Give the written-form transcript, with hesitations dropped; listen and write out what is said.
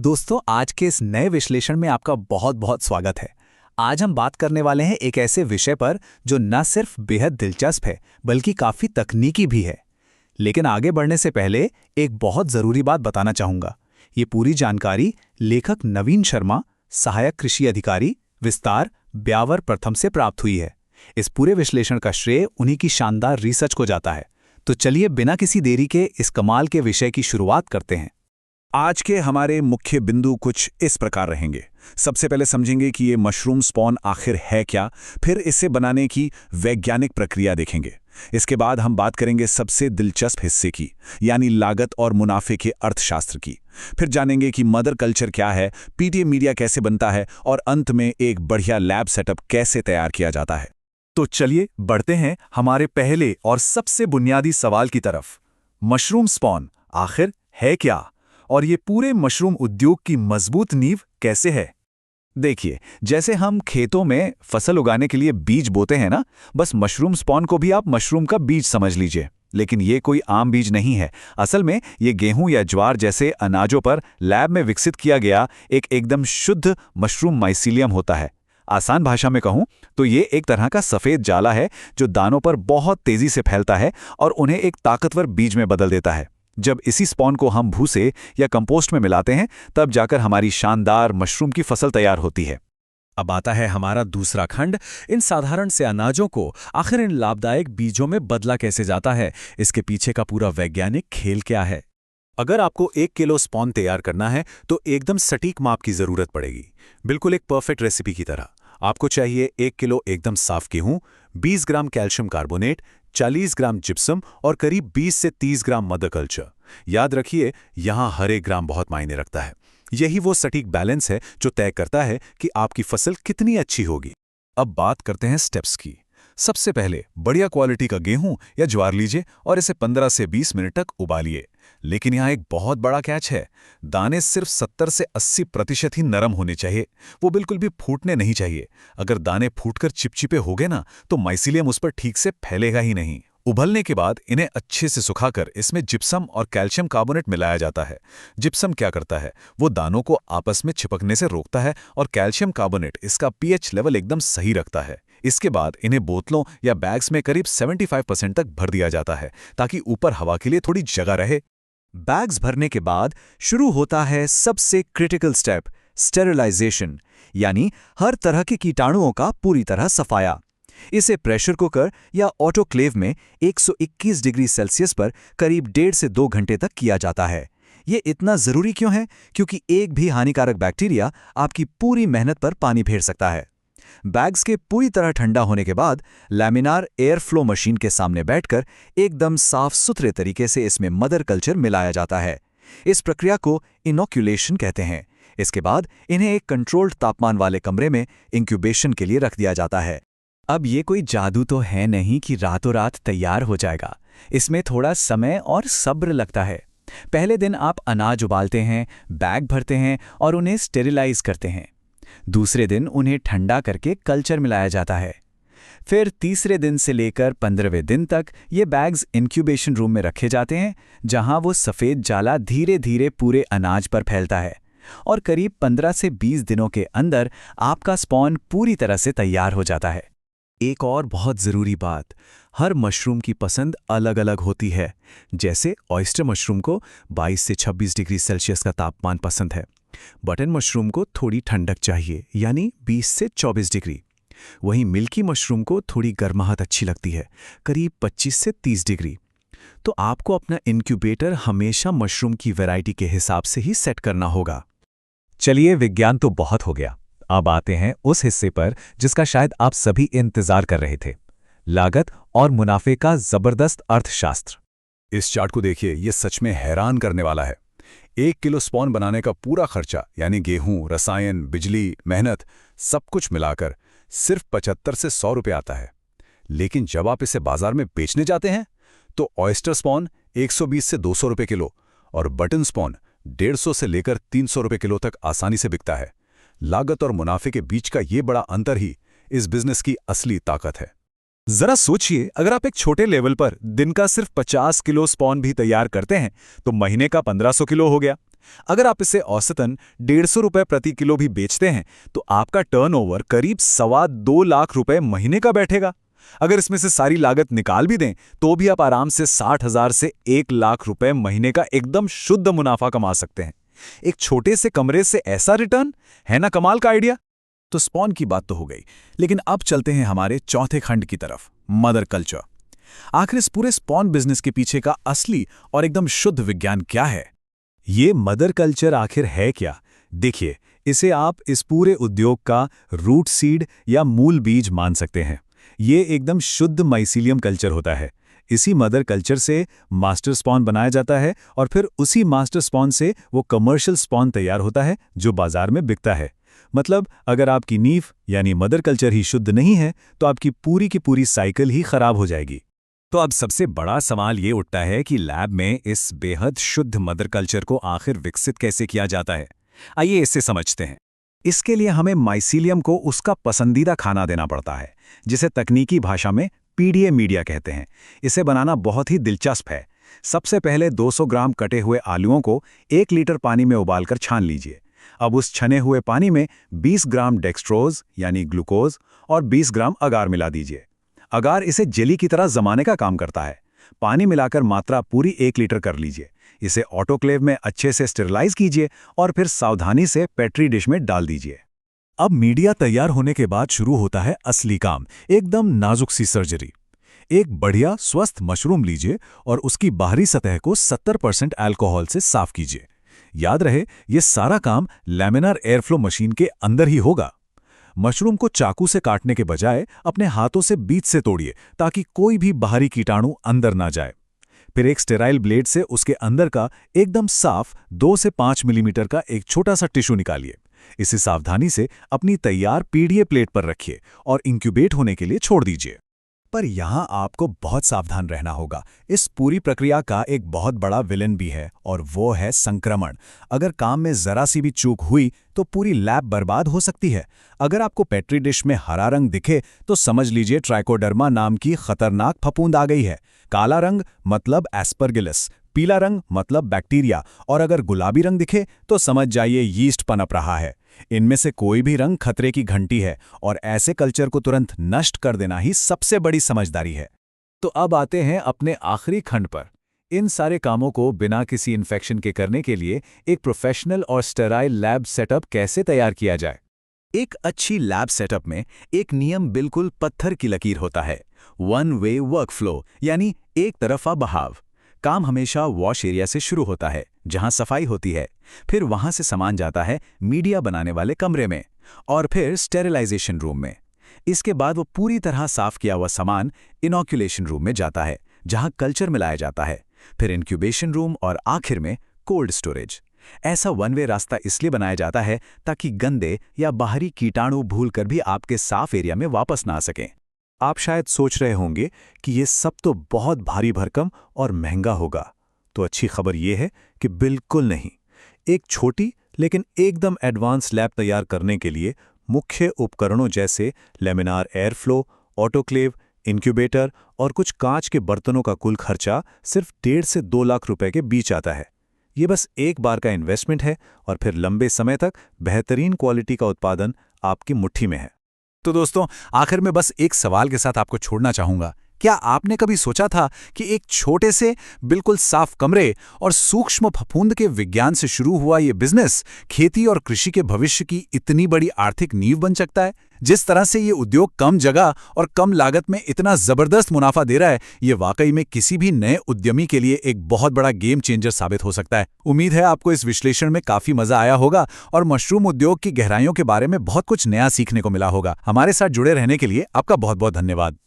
दोस्तों, आज के इस नए विश्लेषण में आपका बहुत बहुत स्वागत है। आज हम बात करने वाले हैं एक ऐसे विषय पर जो न सिर्फ बेहद दिलचस्प है बल्कि काफी तकनीकी भी है। लेकिन आगे बढ़ने से पहले एक बहुत जरूरी बात बताना चाहूंगा। ये पूरी जानकारी लेखक नवीन शर्मा, सहायक कृषि अधिकारी, विस्तार, ब्यावर प्रथम से प्राप्त हुई है। इस पूरे विश्लेषण का श्रेय उन्हीं की शानदार रिसर्च को जाता है। तो चलिए बिना किसी देरी के इस कमाल के विषय की शुरुआत करते हैं। आज के हमारे मुख्य बिंदु कुछ इस प्रकार रहेंगे। सबसे पहले समझेंगे कि ये मशरूम स्पॉन आखिर है क्या, फिर इसे बनाने की वैज्ञानिक प्रक्रिया देखेंगे। इसके बाद हम बात करेंगे सबसे दिलचस्प हिस्से की, यानी लागत और मुनाफे के अर्थशास्त्र की। फिर जानेंगे कि मदर कल्चर क्या है, पीटीए मीडिया कैसे बनता है और अंत में एक बढ़िया लैब सेटअप कैसे तैयार किया जाता है। तो चलिए बढ़ते हैं हमारे पहले और सबसे बुनियादी सवाल की तरफ। मशरूम स्पॉन आखिर है क्या, और ये पूरे मशरूम उद्योग की मजबूत नींव कैसे है? देखिए, जैसे हम खेतों में फसल उगाने के लिए बीज बोते हैं ना, बस मशरूम स्पॉन को भी आप मशरूम का बीज समझ लीजिए। लेकिन ये कोई आम बीज नहीं है। असल में ये गेहूं या ज्वार जैसे अनाजों पर लैब में विकसित किया गया एक एकदम शुद्ध मशरूम माइसीलियम होता है। आसान भाषा में कहूं तो ये एक तरह का सफेद जाला है जो दानों पर बहुत तेजी से फैलता है और उन्हें एक ताकतवर बीज में बदल देता है। जब इसी स्पॉन को हम भूसे या कंपोस्ट में मिलाते हैं, तब जाकर हमारी शानदार मशरूम की फसल तैयार होती है। अब आता है हमारा दूसरा खंड। इन साधारण से अनाजों को आखिर इन लाभदायक बीजों में बदला कैसे जाता है, इसके पीछे का पूरा वैज्ञानिक खेल क्या है? अगर आपको 1 किलो स्पॉन तैयार करना है तो एकदम सटीक माप की जरूरत पड़ेगी, बिल्कुल एक परफेक्ट रेसिपी की तरह। आपको चाहिए 1 किलो एकदम साफ गेहूं, 20 ग्राम कैल्शियम कार्बोनेट, 40 ग्राम जिप्सम और करीब 20 से 30 ग्राम मदर कल्चर। याद रखिए, यहां हर एक ग्राम बहुत मायने रखता है। यही वो सटीक बैलेंस है जो तय करता है कि आपकी फसल कितनी अच्छी होगी। अब बात करते हैं स्टेप्स की। सबसे पहले बढ़िया क्वालिटी का गेहूं या ज्वार लीजिए और इसे 15 से 20 मिनट तक उबालिए। लेकिन यहाँ एक बहुत बड़ा कैच है। दाने सिर्फ 70 से 80% ही नरम होने चाहिए, वो बिल्कुल भी फूटने नहीं चाहिए। अगर दाने फूटकर चिपचिपे हो गए ना, तो माइसीलियम उस पर ठीक से फैलेगा ही नहीं। उबलने के बाद इन्हें अच्छे से सुखाकर इसमें जिप्सम और कैल्शियम कार्बोनेट मिलाया जाता है। जिप्सम क्या करता है, वो दानों को आपस में चिपकने से रोकता है और कैल्शियम कार्बोनेट इसका पीएच लेवल एकदम सही रखता है। इसके बाद इन्हें बोतलों या बैग्स में करीब 75% तक भर दिया जाता है ताकि ऊपर हवा के लिए थोड़ी जगह रहे। बैग्स भरने के बाद शुरू होता है सबसे क्रिटिकल स्टेप, स्टेरिलाइजेशन, यानी हर तरह के कीटाणुओं का पूरी तरह सफाया। इसे प्रेशर कुकर या ऑटोक्लेव में 121 डिग्री सेल्सियस पर करीब 1.5 से 2 घंटे तक किया जाता है। ये इतना जरूरी क्यों है? क्योंकि एक भी हानिकारक बैक्टीरिया आपकी पूरी मेहनत पर पानी फेर सकता है। बैग्स के पूरी तरह ठंडा होने के बाद लैमिनार एयर फ्लो मशीन के सामने बैठकर एकदम साफ सुथरे तरीके से इसमें मदर कल्चर मिलाया जाता है। इस प्रक्रिया को इनोक्यूलेशन कहते हैं। इसके बाद इन्हें एक कंट्रोल्ड तापमान वाले कमरे में इंक्यूबेशन के लिए रख दिया जाता है। अब ये कोई जादू तो है नहीं कि रातों रात तैयार हो जाएगा। इसमें थोड़ा समय और सब्र लगता है। पहले दिन आप अनाज उबालते हैं, बैग भरते हैं और उन्हें स्टेरिलाइज करते हैं। दूसरे दिन उन्हें ठंडा करके कल्चर मिलाया जाता है। फिर तीसरे दिन से लेकर 15वें दिन तक ये बैग्स इंक्यूबेशन रूम में रखे जाते हैं, जहां वो सफ़ेद जाला धीरे धीरे पूरे अनाज पर फैलता है और करीब 15 से 20 दिनों के अंदर आपका स्पॉन पूरी तरह से तैयार हो जाता है। एक और बहुत ज़रूरी बात, हर मशरूम की पसंद अलग अलग होती है। जैसे ऑयस्टर मशरूम को 22 से 26 डिग्री सेल्सियस का तापमान पसंद है। बटन मशरूम को थोड़ी ठंडक चाहिए, यानी 20 से 24 डिग्री। वहीं मिल्की मशरूम को थोड़ी गर्माहट अच्छी लगती है, करीब 25 से 30 डिग्री। तो आपको अपना इंक्यूबेटर हमेशा मशरूम की वैरायटी के हिसाब से ही सेट करना होगा। चलिए, विज्ञान तो बहुत हो गया। अब आते हैं उस हिस्से पर जिसका शायद आप सभी इंतजार कर रहे थे, लागत और मुनाफे का जबरदस्त अर्थशास्त्र। इस चार्ट को देखिए, ये सच में हैरान करने वाला है। 1 किलो स्पॉन बनाने का पूरा खर्चा, यानी गेहूं, रसायन, बिजली, मेहनत, सब कुछ मिलाकर सिर्फ 75 से 100 रुपये आता है। लेकिन जब आप इसे बाजार में बेचने जाते हैं तो ऑयस्टर स्पॉन 120 से 200 रुपये किलो और बटन स्पॉन 150 से लेकर 300 रुपये किलो तक आसानी से बिकता है। लागत और मुनाफे के बीच का ये बड़ा अंतर ही इस बिजनेस की असली ताकत है। जरा सोचिए, अगर आप एक छोटे लेवल पर दिन का सिर्फ 50 किलो स्पॉन भी तैयार करते हैं तो महीने का 1500 किलो हो गया। अगर आप इसे औसतन 150 रुपए प्रति किलो भी बेचते हैं तो आपका टर्नओवर करीब 2.25 लाख रुपए महीने का बैठेगा। अगर इसमें से सारी लागत निकाल भी दें तो भी आप आराम से 60,000 से 1 लाख रुपए महीने का एकदम शुद्ध मुनाफा कमा सकते हैं। एक छोटे से कमरे से ऐसा रिटर्न, है ना कमाल का आइडिया। तो स्पॉन की बात तो हो गई, लेकिन अब चलते हैं हमारे चौथे खंड की तरफ, मदर कल्चर। आखिर इस पूरे स्पॉन बिजनेस के पीछे का असली और एकदम शुद्ध विज्ञान क्या है? ये मदर कल्चर आखिर है क्या? देखिए, इसे आप इस पूरे उद्योग का रूट सीड या मूल बीज मान सकते हैं। ये एकदम शुद्ध माइसीलियम कल्चर होता है। इसी मदर कल्चर से मास्टर स्पॉन बनाया जाता है और फिर उसी मास्टर स्पॉन से वो कमर्शियल स्पॉन तैयार होता है जो बाजार में बिकता है। मतलब अगर आपकी नींव यानी मदर कल्चर ही शुद्ध नहीं है तो आपकी पूरी की पूरी साइकिल ही खराब हो जाएगी। तो अब सबसे बड़ा सवाल ये उठता है कि लैब में इस बेहद शुद्ध मदर कल्चर को आखिर विकसित कैसे किया जाता है। आइए इससे समझते हैं। इसके लिए हमें माइसीलियम को उसका पसंदीदा खाना देना पड़ता है, जिसे तकनीकी भाषा में पीडीए मीडिया कहते हैं। इसे बनाना बहुत ही दिलचस्प है। सबसे पहले 200 ग्राम कटे हुए आलूओं को 1 लीटर पानी में उबालकर छान लीजिए। अब उस छने हुए पानी में 20 ग्राम डेक्सट्रोज यानी ग्लूकोज और 20 ग्राम अगार मिला दीजिए। अगार इसे जेली की तरह जमाने का काम करता है। पानी मिलाकर मात्रा पूरी 1 लीटर कर लीजिए। इसे ऑटोक्लेव में अच्छे से स्टेरिलाइज कीजिए और फिर सावधानी से पेट्री डिश में डाल दीजिए। अब मीडिया तैयार होने के बाद शुरू होता है असली काम, एकदम नाजुक सी सर्जरी। एक बढ़िया स्वस्थ मशरूम लीजिए और उसकी बाहरी सतह को 70% अल्कोहल से साफ कीजिए। याद रहे, ये सारा काम लैमिनार एयरफ्लो मशीन के अंदर ही होगा। मशरूम को चाकू से काटने के बजाय अपने हाथों से बीच से तोड़िए ताकि कोई भी बाहरी कीटाणु अंदर ना जाए। फिर एक स्टेराइल ब्लेड से उसके अंदर का एकदम साफ 2 से 5 मिलीमीटर का एक छोटा सा टिश्यू निकालिए। इसे सावधानी से अपनी तैयार पीडीए प्लेट पर रखिए और इंक्यूबेट होने के लिए छोड़ दीजिए। पर यहाँ आपको बहुत सावधान रहना होगा। इस पूरी प्रक्रिया का एक बहुत बड़ा विलेन भी है और वो है संक्रमण। अगर काम में जरा सी भी चूक हुई तो पूरी लैब बर्बाद हो सकती है। अगर आपको पेट्री डिश में हरा रंग दिखे तो समझ लीजिए ट्राइकोडर्मा नाम की खतरनाक फफूंद आ गई है। काला रंग मतलब एस्परगिलस, पीला रंग मतलब बैक्टीरिया और अगर गुलाबी रंग दिखे तो समझ जाइए यीस्ट पनप रहा है। इनमें से कोई भी रंग खतरे की घंटी है और ऐसे कल्चर को तुरंत नष्ट कर देना ही सबसे बड़ी समझदारी है। तो अब आते हैं अपने आखिरी खंड पर। इन सारे कामों को बिना किसी इन्फेक्शन के करने के लिए एक प्रोफेशनल और स्टेराइल लैब सेटअप कैसे तैयार किया जाए। एक अच्छी लैब सेटअप में एक नियम बिल्कुल पत्थर की लकीर होता है, वन वे वर्कफ्लो यानी एक तरफा बहाव। काम हमेशा वॉश एरिया से शुरू होता है जहां सफाई होती है, फिर वहां से सामान जाता है मीडिया बनाने वाले कमरे में और फिर स्टेरिलाइजेशन रूम में। इसके बाद वो पूरी तरह साफ किया हुआ सामान इनॉक्यूलेशन रूम में जाता है जहां कल्चर मिलाया जाता है, फिर इंक्यूबेशन रूम और आखिर में कोल्ड स्टोरेज। ऐसा वन वे रास्ता इसलिए बनाया जाता है ताकि गंदे या बाहरी कीटाणु भूलकर भी आपके साफ एरिया में वापस ना आ सकें। आप शायद सोच रहे होंगे कि ये सब तो बहुत भारी भरकम और महंगा होगा। तो अच्छी खबर ये है कि बिल्कुल नहीं। एक छोटी लेकिन एकदम एडवांस लैब तैयार करने के लिए मुख्य उपकरणों जैसे लैमिनार एयरफ्लो, ऑटोक्लेव, इंक्यूबेटर और कुछ कांच के बर्तनों का कुल खर्चा सिर्फ 1.5 से 2 लाख रुपए के बीच आता है। ये बस एक बार का इन्वेस्टमेंट है और फिर लंबे समय तक बेहतरीन क्वालिटी का उत्पादन आपकी मुट्ठी में है। तो दोस्तों, आखिर में बस एक सवाल के साथ आपको छोड़ना चाहूंगा। क्या आपने कभी सोचा था कि एक छोटे से बिल्कुल साफ कमरे और सूक्ष्म फफूंद के विज्ञान से शुरू हुआ ये बिजनेस खेती और कृषि के भविष्य की इतनी बड़ी आर्थिक नींव बन सकता है? जिस तरह से ये उद्योग कम जगह और कम लागत में इतना जबरदस्त मुनाफा दे रहा है, ये वाकई में किसी भी नए उद्यमी के लिए एक बहुत बड़ा गेम चेंजर साबित हो सकता है। उम्मीद है आपको इस विश्लेषण में काफी मजा आया होगा और मशरूम उद्योग की गहराइयों के बारे में बहुत कुछ नया सीखने को मिला होगा। हमारे साथ जुड़े रहने के लिए आपका बहुत बहुत धन्यवाद।